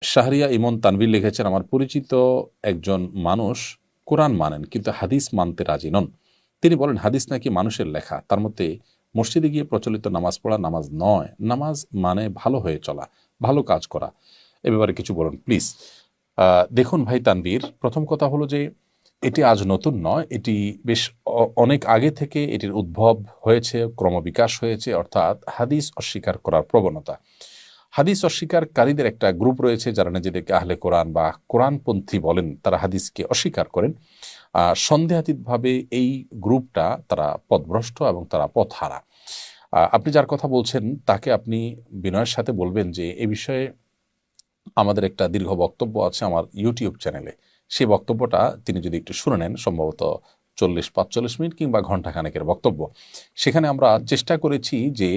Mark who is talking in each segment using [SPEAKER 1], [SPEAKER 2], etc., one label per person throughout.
[SPEAKER 1] শাহরিয়া ইমন তানভীর লিখেছেন, আমার পরিচিত একজন মানুষ কোরআন মানেন কিন্তু হাদিস মানতে রাজি নন। তিনি বলেন হাদিস নাকি মানুষের লেখা, তার মধ্যে মসজিদে গিয়ে প্রচলিত নামাজ পড়া নামাজ নয়, নামাজ মানে ভালো হয়ে চলা, ভালো কাজ করা। এ ব্যাপারে কিছু বলুন প্লিজ। দেখুন ভাই তানভীর, প্রথম কথা হলো যে এটি আজ নতুন নয়, এটি বেশ অনেক আগে থেকে এটির উদ্ভব হয়েছে, ক্রমবিকাশ হয়েছে, অর্থাৎ হাদিস অস্বীকার করার প্রবণতা। হাদিস অস্বীকারীদের একটা গ্রুপ রয়েছে যারা নিজেদেরকে আহলে কোরআন বা কোরআনপন্থী বলেন, তারা হাদিসকে অস্বীকার করেন। সন্দেহাতীতভাবে এই গ্রুপটা তারা পথভ্রষ্ট এবং তারা পথহারা। আপনি যার কথা বলছেন তাকে আপনি বিনয়ের সাথে বলবেন যে এ বিষয়ে আমাদের একটা দীর্ঘ বক্তব্য আছে আমার ইউটিউব চ্যানেলে। সেই বক্তব্যটা তিনি যদি একটু শুনে নেন, সম্ভবত 40-45 মিনিট কিংবা ঘণ্টাখানেকের বক্তব্য। সেখানে আমরা চেষ্টা করেছি যে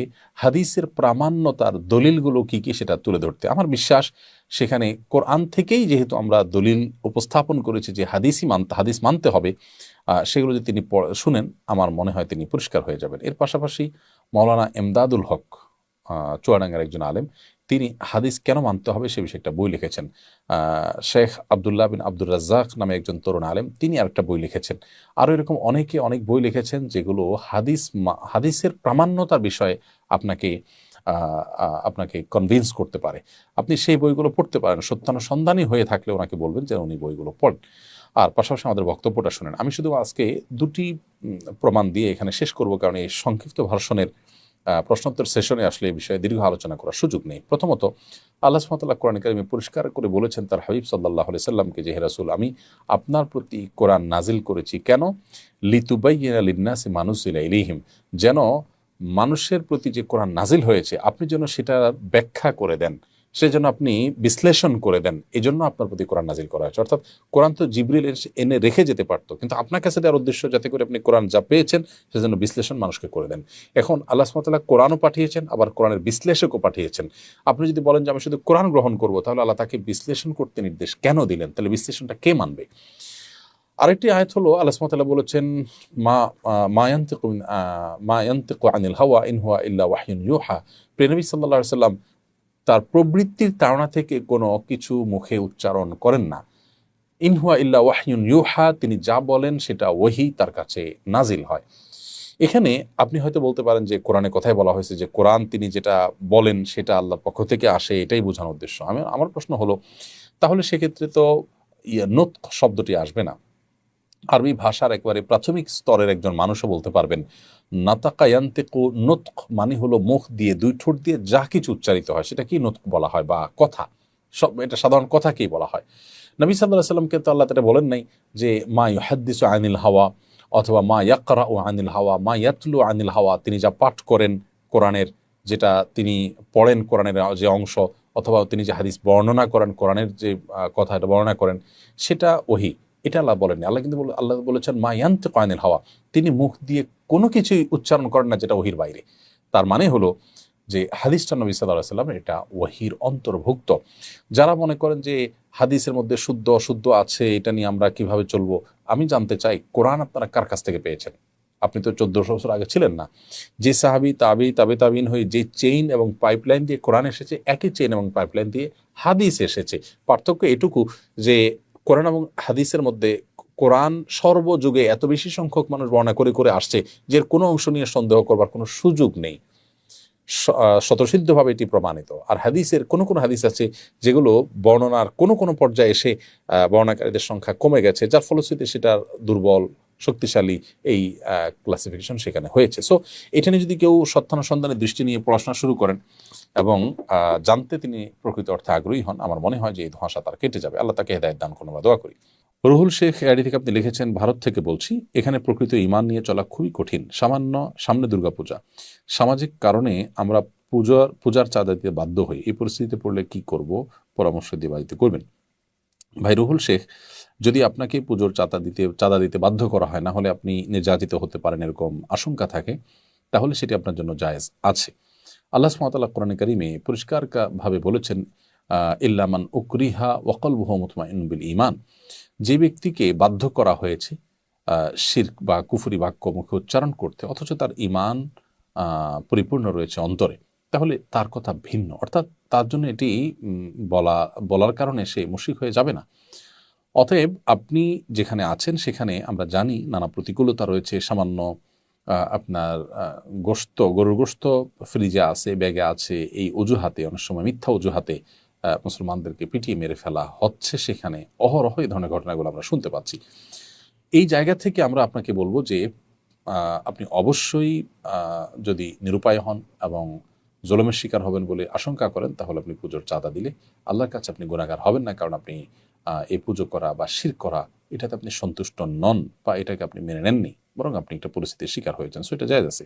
[SPEAKER 1] হাদিসের প্রামাণ্যতার দলিলগুলো কি কি সেটা তুলে ধরতে। আমার বিশ্বাস সেখানে কোরআন থেকেই যেহেতু আমরা দলিল উপস্থাপন করেছি যে হাদিস মানতে হবে, সেগুলো যদি তিনি শুনেন আমার মনে হয় তিনি পরিষ্কার হয়ে যাবেন। এর পাশাপাশি মৌলানা এমদাদুল হক, চুয়াডাঙ্গার একজন আলেম, তিনি হাদিস কেন মানতে হবে সে বিষয়ে একটা বই লিখেছেন। শেখ আবদুল্লাহ বিন আব্দুর রাজ্জাক নামে একজন তরুণ আলেম, তিনি আরেকটা বই লিখেছেন। আরও এরকম অনেকে অনেক বই লিখেছেন যেগুলো হাদিসের প্রামাণ্যতার বিষয়ে আপনাকে আপনাকে কনভিন্স করতে পারে। আপনি সেই বইগুলো পড়তে পারেন, সত্যানুসন্ধানী হয়ে থাকলে ওনাকে বলবেন যে উনি বইগুলো পড়েন। আর পাশাপাশি আমাদের বক্তব্যটা শুনেন। আমি শুধু আজকে দুটি প্রমাণ দিয়ে এখানে শেষ করব, কারণ এই সংক্ষিপ্ত ভার্সনের প্রশ্নোত্তর সেশনে আসলে এই বিষয়ে দীর্ঘ আলোচনা করার সুযোগ নেই। প্রথমত, আল্লাহ সুবহানাহু ওয়া তাআলা কোরআনে কারিমে পরিষ্কার করে বলেছেন তার হাবিব সাল্লাল্লাহু আলাইহি সাল্লামকে যে, হে রাসূল, আমি আপনার প্রতি কোরআন নাজিল করেছি কেন? লিতুবাইয়িনা লিন-নাসি মা নুজিলা ইলাইহিম, যেন মানুষের প্রতি যে কোরআন নাজিল হয়েছে আপনি যেন সেটা ব্যাখ্যা করে দেন, সেজন্য আপনি বিশ্লেষণ করে দেন, এজন্য আপনার প্রতি কোরআন নাজিল করা হয়েছে। অর্থাৎ কোরআন তো জিবরিল এনে রেখে যেতে পারতো, কিন্তু আপনার কাছে দেওয়ার উদ্দেশ্য যাতে করে আপনি কোরআন যা পেয়েছেন সেজন্য বিশ্লেষণ মানুষকে করে দেন। এখন আল্লাহ সুবহানাহু ওয়া তাআলা কোরআনও পাঠিয়েছেন, আবার কোরআনের বিশ্লেষকও পাঠিয়েছেন। আপনি যদি বলেন যে আমি শুধু কোরআন গ্রহণ করব, তাহলে আল্লাহ তাকে বিশ্লেষণ করতে নির্দেশ কেন দিলেন? তাহলে বিশ্লেষণটা কে মানবে? আরেকটি আয়াত হলো আল্লাহ সুবহানাহু ওয়া তাআলা বলেছেন, মা মা ইয়ানতিকু মা ইয়ানতিকু আনিল হাওয়া ইন হুয়া ইল্লা ওয়াহয়ুন ইউহা। প্রিয় নবী সাল্লাল্লাহু আলাইহি ওয়াসাল্লাম তার প্রবৃত্তির তাড়না থেকে কোনো কিছু মুখে উচ্চারণ করেন না। ইন হুয়া ইল্লা ওয়াহয়ুন ইউহা, তিনি যা বলেন সেটা ওহী তার কাছে নাজিল হয়। এখানে আপনি হয়তো বলতে পারেন যে কোরআনে কথায় বলা হয়েছে যে কোরআন তিনি যেটা বলেন সেটা আল্লাহর পক্ষ থেকে আসে, এটাই বোঝানোর উদ্দেশ্য। আমার প্রশ্ন হলো, তাহলে সেক্ষেত্রে তো নুতক শব্দটি আসবে না। আরবি ভাষার একেবারে প্রাথমিক স্তরের একজন মানুষও বলতে পারবেন নাতাকা ইয়ান্তিকু, নুতক মানে হলো মুখ দিয়ে, দুই ঠোঁট দিয়ে যা কিছু উচ্চারিত হয় সেটা কি নুতক বলা হয়, বা কথা, সব এটা সাধারণ কথাকেই বলা হয়। নবী সাল্লাল্লাহু আলাইহি সাল্লামকে তো আল্লাহ তাআলা বলেন নাই যে মা ইউহাদ্দিসু আনিল হাওয়া, অথবা মা ইয়াকরাউ আনিল হাওয়া, মা ইয়াতলু আনিল হাওয়া, তিনি যা পাঠ করেন কোরআনের, যেটা তিনি পড়েন কোরআনের যে অংশ, অথবা তিনি যে হাদিস বর্ণনা করেন কোরআনের যে কথা এটা বর্ণনা করেন, সেটা ওহী। এটা আল্লাহ বলেননি। আল্লাহ কিন্তু আল্লাহ বলেছেন মা ইয়ানতিকু আনিল হাওয়া, তিনি মুখ দিয়ে কোনো কিছুই উচ্চারণ করেন না যেটা ওহীর বাইরে। তার মানে হলো যে হাদিসটা নবী সাল্লাল্লাহু আলাইহি ওয়াসাল্লাম এটা ওহীর অন্তর্ভুক্ত। যারা মনে করেন যে হাদিসের মধ্যে শুদ্ধ অশুদ্ধ আছে, এটা নিয়ে আমরা কিভাবে চলবো, আমি জানতে চাই কোরআন আপনারা কার কাছ থেকে পেয়েছেন? আপনি তো 1400 বছর আগে ছিলেন না। যে সাহাবী তাবে তাবিন হয়ে যে চেইন এবং পাইপলাইন দিয়ে কোরআন এসেছে, একই চেইন এবং পাইপলাইন দিয়ে হাদিস এসেছে। পার্থক্য এটুকু যে কোরআন এবং হাদিসের মধ্যে কোরআন সর্বযুগে এত বেশি সংখ্যক মানুষ বর্ণনা করে করে আসছে যে কোনো অংশ নিয়ে সন্দেহ করবার কোনো সুযোগ নেই, স্বতঃসিদ্ধভাবে এটি প্রমাণিত। আর হাদিসের কোনো কোনো হাদিস আছে যেগুলো বর্ণনার কোনো কোনো পর্যায়ে এসে বর্ণনাকারীদের সংখ্যা কমে গেছে, যার ফলশ্রুতিতে সেটা দুর্বল শক্তিশালী এই ক্লাসিফিকেশন সেখানে হয়েছে। সো এটা নিয়ে যদি কেউ সত্যানুসন্ধানের দৃষ্টি নিয়ে পড়াশোনা শুরু করেন এবং জানতে তিনি প্রকৃত অর্থে আগ্রহী হন, আমার মনে হয় যে এই ধোঁয়াশা তার কেটে যাবে। আল্লাহ তাকে হেদায়েত দান করুন, আমরা দোয়া করি। রুহুল শেখ এআইডি থেকে আপনি লিখেছেন, ভারত থেকে বলছি, এখানে প্রকৃত ঈমান নিয়ে চলা খুবই কঠিন। সামনে দুর্গাপূজা, সামাজিক কারণে আমরা পূজার চাঁদা দিতে বাধ্য হই। এই পরিস্থিতিতে পড়লে কি করব, পরামর্শ দিয়ে বাড়িতে করবেন। ভাই রুহুল শেখ, যদি আপনাকে পুজোর চাঁদা দিতে বাধ্য করা হয়, না হলে আপনি নির্যাতিত হতে পারেন এরকম আশঙ্কা থাকে, তাহলে সেটি আপনার জন্য জায়েজ আছে। আল্লাহ সুবহানাহু ওয়া তাআলা কোরআনে কারিমে পরিষ্কার ভাবে বলেছেন, ইল্লা মান উকরিহা ওয়া কলবুহু মুতমাইন্নুন বিল ঈমান, যে ব্যক্তিকে বাধ্য করা হয়েছে শিরক বা কুফরি বাক্য মুখে উচ্চারণ করতে, অথচ তার ঈমান পরিপূর্ণ রয়েছে অন্তরে, তাহলে তার কথা ভিন্ন, অর্থাৎ তার জন্য এটি বলার কারণে সে মুশরিক হয়ে যাবে না। অতএব আপনি যেখানে আছেন সেখানে আমরা জানি নানা প্রতিকূলতা রয়েছে, সামান্য আপনার গরুর গোশত ফ্রিজে আছে, ব্যাগে আছে, এই অজুহাতে, অনেক সময় মিথ্যা অজুহাতে মুসলমানদেরকে পিটিয়ে মেরে ফেলা হচ্ছে, সেখানে অহরহ এই ধরনের ঘটনাগুলো আমরা শুনতে পাচ্ছি। এই জায়গা থেকে আমরা আপনাকে বলবো যে আপনি অবশ্যই যদি নিরুপায় হন এবং জুলুমের শিকার হবেন বলে আশঙ্কা করেন, তাহলে আপনি পুজোর চাঁদা দিলে আল্লাহর কাছে আপনি গুনাহগার হবেন না, কারণ আপনি এই পুজো করা বা শিরক করা এটাতে আপনি সন্তুষ্ট নন বা এটাকে আপনি মেনে নেননি, বরং আপনি একটা পরিস্থিতির শিকার হয়েছেন, সো এটা জায়েজ আছে।